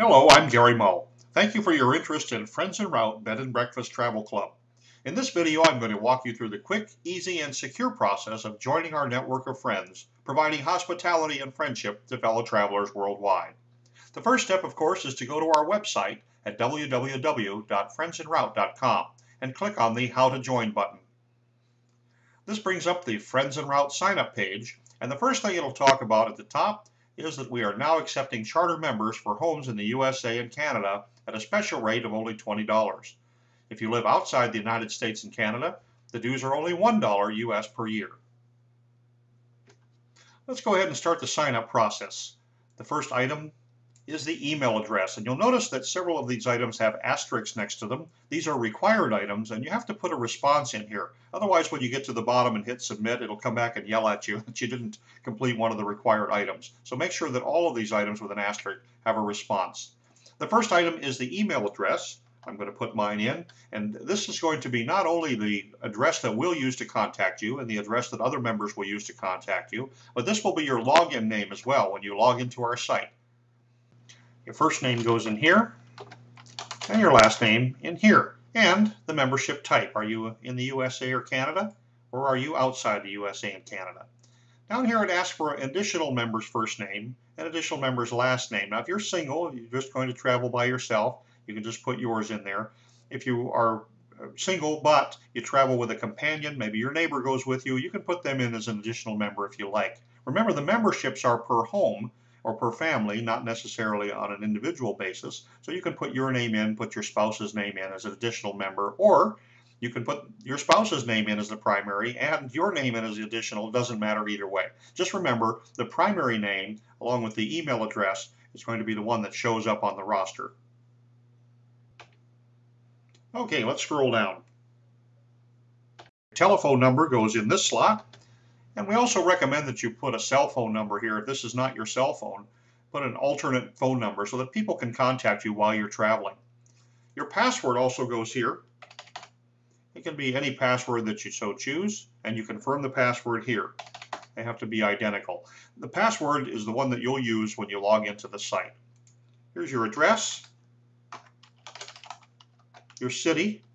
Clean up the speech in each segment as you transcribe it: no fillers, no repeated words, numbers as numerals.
Hello, I'm Gary Moe. Thank you for your interest in Friends en Route Bed and Breakfast Travel Club. In this video, I'm going to walk you through the quick, easy, and secure process of joining our network of friends, providing hospitality and friendship to fellow travelers worldwide. The first step, of course, is to go to our website at www.friendsenroute.com and click on the How to Join button. This brings up the Friends en Route sign-up page, and the first thing it'll talk about at the top is that we are now accepting charter members for homes in the USA and Canada at a special rate of only $20. If you live outside the United States and Canada, the dues are only $1 US per year. Let's go ahead and start the sign-up process. The first item is the email address, and you'll notice that several of these items have asterisks next to them. These are required items, and you have to put a response in here. Otherwise, when you get to the bottom and hit submit, it'll come back and yell at you that you didn't complete one of the required items. So make sure that all of these items with an asterisk have a response. The first item is the email address. I'm going to put mine in, and this is going to be not only the address that we'll use to contact you and the address that other members will use to contact you, but this will be your login name as well when you log into our site. Your first name goes in here, and your last name in here, and the membership type. Are you in the USA or Canada, or are you outside the USA and Canada? Down here it asks for an additional member's first name and additional member's last name. Now if you're single, you're just going to travel by yourself, you can just put yours in there. If you are single but you travel with a companion, maybe your neighbor goes with you, you can put them in as an additional member if you like. Remember, the memberships are per home or per family, not necessarily on an individual basis. So you can put your name in, put your spouse's name in as an additional member, or you can put your spouse's name in as the primary and your name in as the additional. It doesn't matter either way. Just remember, the primary name, along with the email address, is going to be the one that shows up on the roster. Okay, let's scroll down. Telephone number goes in this slot. And we also recommend that you put a cell phone number here. If this is not your cell phone, put an alternate phone number so that people can contact you while you're traveling. Your password also goes here. It can be any password that you so choose, and you confirm the password here. They have to be identical. The password is the one that you'll use when you log into the site. Here's your address, your city,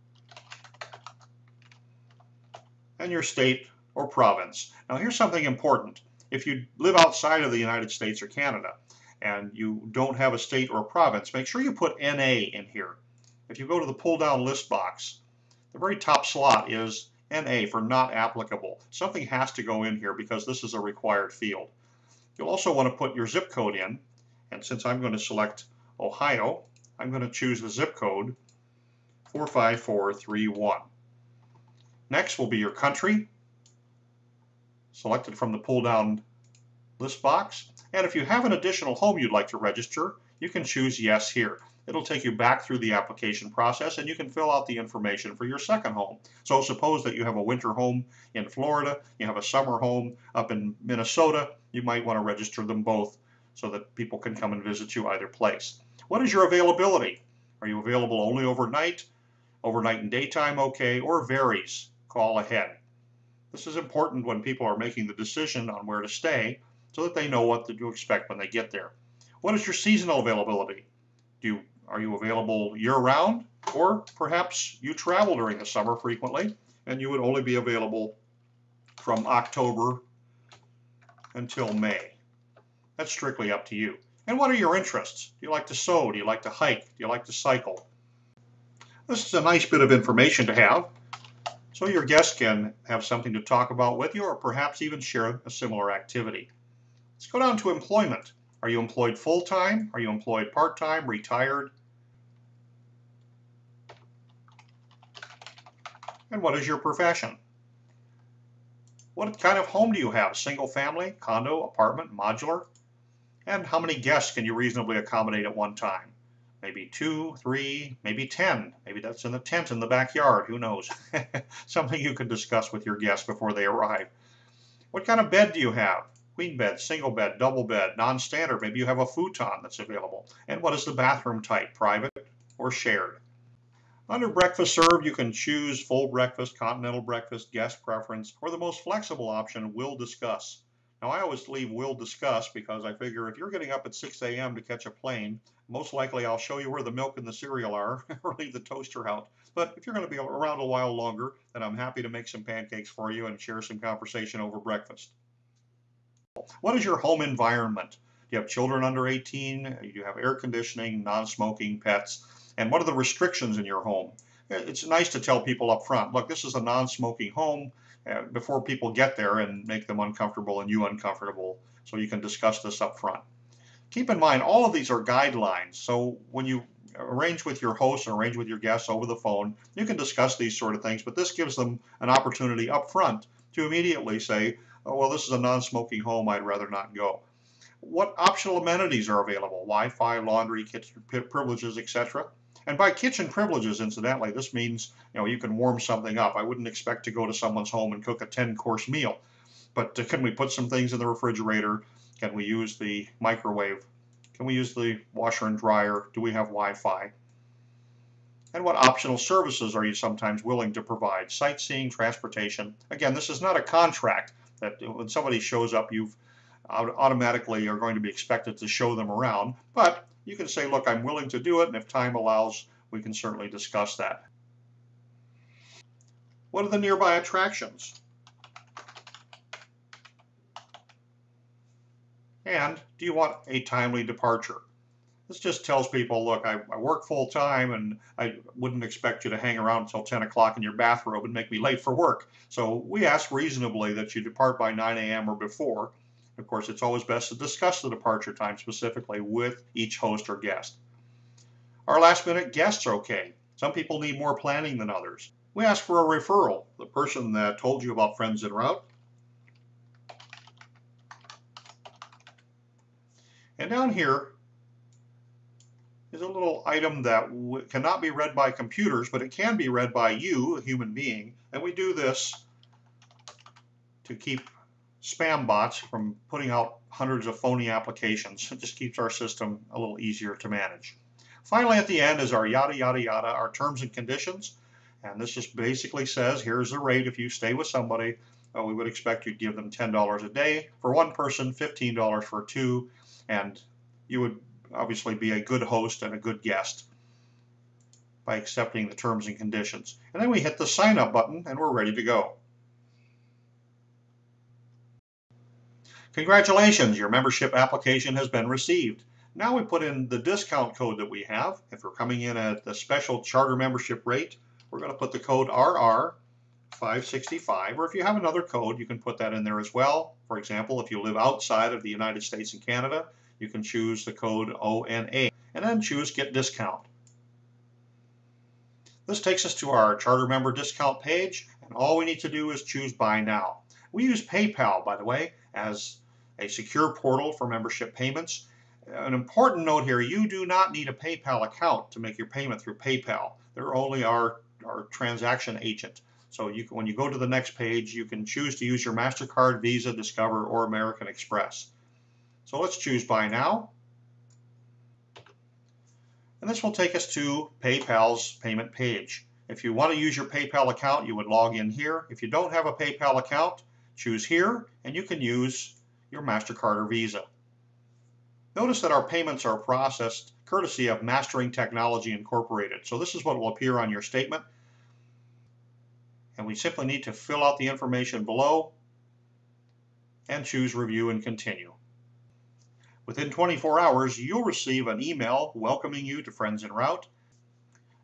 and your state or province. Now here's something important. If you live outside of the United States or Canada and you don't have a state or a province, make sure you put NA in here. If you go to the pull down list box, the very top slot is NA for not applicable. Something has to go in here because this is a required field. You'll also want to put your zip code in, and since I'm going to select Ohio, I'm going to choose the zip code 45431. Next will be your country, selected from the pull-down list box. And if you have an additional home you'd like to register, you can choose yes here. It'll take you back through the application process and you can fill out the information for your second home. So suppose that you have a winter home in Florida, you have a summer home up in Minnesota, you might want to register them both so that people can come and visit you either place. What is your availability? Are you available only overnight? Overnight and daytime, okay, or varies? Call ahead. This is important when people are making the decision on where to stay so that they know what to expect when they get there. What is your seasonal availability? Are you available year-round? Or perhaps you travel during the summer frequently and you would only be available from October until May. That's strictly up to you. And what are your interests? Do you like to sew? Do you like to hike? Do you like to cycle? This is a nice bit of information to have, so your guests can have something to talk about with you or perhaps even share a similar activity. Let's go down to employment. Are you employed full-time? Are you employed part-time, retired? And what is your profession? What kind of home do you have? Single family, condo, apartment, modular? And how many guests can you reasonably accommodate at one time? Maybe 2, 3, maybe 10. Maybe that's in a tent in the backyard. Who knows? Something you can discuss with your guests before they arrive. What kind of bed do you have? Queen bed, single bed, double bed, non-standard. Maybe you have a futon that's available. And what is the bathroom type? Private or shared? Under breakfast served, you can choose full breakfast, continental breakfast, guest preference, or the most flexible option we'll discuss. Now, I always leave "will discuss" because I figure if you're getting up at 6 a.m. to catch a plane, most likely I'll show you where the milk and the cereal are or leave the toaster out. But if you're going to be around a while longer, then I'm happy to make some pancakes for you and share some conversation over breakfast. What is your home environment? Do you have children under 18? Do you have air conditioning, non-smoking, pets? And what are the restrictions in your home? It's nice to tell people up front, look, this is a non-smoking home, before people get there and make them uncomfortable and you uncomfortable, so you can discuss this up front. Keep in mind, all of these are guidelines, so when you arrange with your host or arrange with your guests over the phone, you can discuss these sort of things, but this gives them an opportunity up front to immediately say, oh, well, this is a non-smoking home, I'd rather not go. What optional amenities are available? Wi-Fi, laundry, kitchen privileges, etc. And by kitchen privileges, incidentally, this means you can warm something up. I wouldn't expect to go to someone's home and cook a 10-course meal, but can we put some things in the refrigerator? Can we use the microwave? Can we use the washer and dryer? Do we have Wi-Fi? And what optional services are you sometimes willing to provide? Sightseeing, transportation. Again, this is not a contract that when somebody shows up, you've automatically are going to be expected to show them around, but you can say, look, I'm willing to do it, and if time allows, we can certainly discuss that. What are the nearby attractions? And do you want a timely departure? This just tells people, look, I work full time and I wouldn't expect you to hang around until 10 o'clock in your bathrobe and make me late for work. So we ask reasonably that you depart by 9 a.m. or before. Of course, it's always best to discuss the departure time specifically with each host or guest. Are last minute guests okay? Some people need more planning than others. We ask for a referral. The person that told you about Friends en Route. And down here is a little item that cannot be read by computers, but it can be read by you, a human being. And we do this to keep spam bots from putting out hundreds of phony applications. It just keeps our system a little easier to manage. Finally, at the end is our yada, yada, yada, our terms and conditions. And this just basically says, here's the rate if you stay with somebody. We would expect you to give them $10 a day for one person, $15 for two, and you would obviously be a good host and a good guest by accepting the terms and conditions. And then we hit the sign up button and we're ready to go. Congratulations, your membership application has been received. Now we put in the discount code that we have. If we're coming in at the special charter membership rate, we're going to put the code RR565, or if you have another code, you can put that in there as well. For example, if you live outside of the United States and Canada, you can choose the code ONA and then choose Get Discount. This takes us to our charter member discount page, and all we need to do is choose Buy Now. We use PayPal, by the way, as a secure portal for membership payments. An important note here, you do not need a PayPal account to make your payment through PayPal. They're only our transaction agent. So when you go to the next page, you can choose to use your MasterCard, Visa, Discover, or American Express. So let's choose Buy Now. And this will take us to PayPal's payment page. If you want to use your PayPal account, you would log in here. If you don't have a PayPal account, choose here, and you can use your MasterCard or Visa. Notice that our payments are processed courtesy of Mastering Technology Incorporated. So this is what will appear on your statement. And we simply need to fill out the information below and choose Review and Continue. Within 24 hours, you'll receive an email welcoming you to Friends en Route.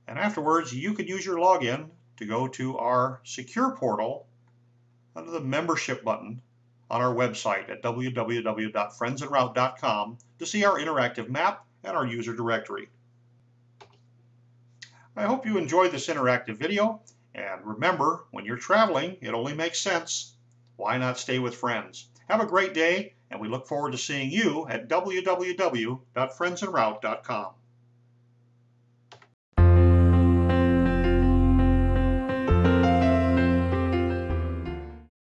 And afterwards, you can use your login to go to our secure portal under the membership button on our website at www.friendsenroute.com to see our interactive map and our user directory. I hope you enjoyed this interactive video, and remember, when you're traveling, it only makes sense. Why not stay with friends? Have a great day, and we look forward to seeing you at www.friendsenroute.com.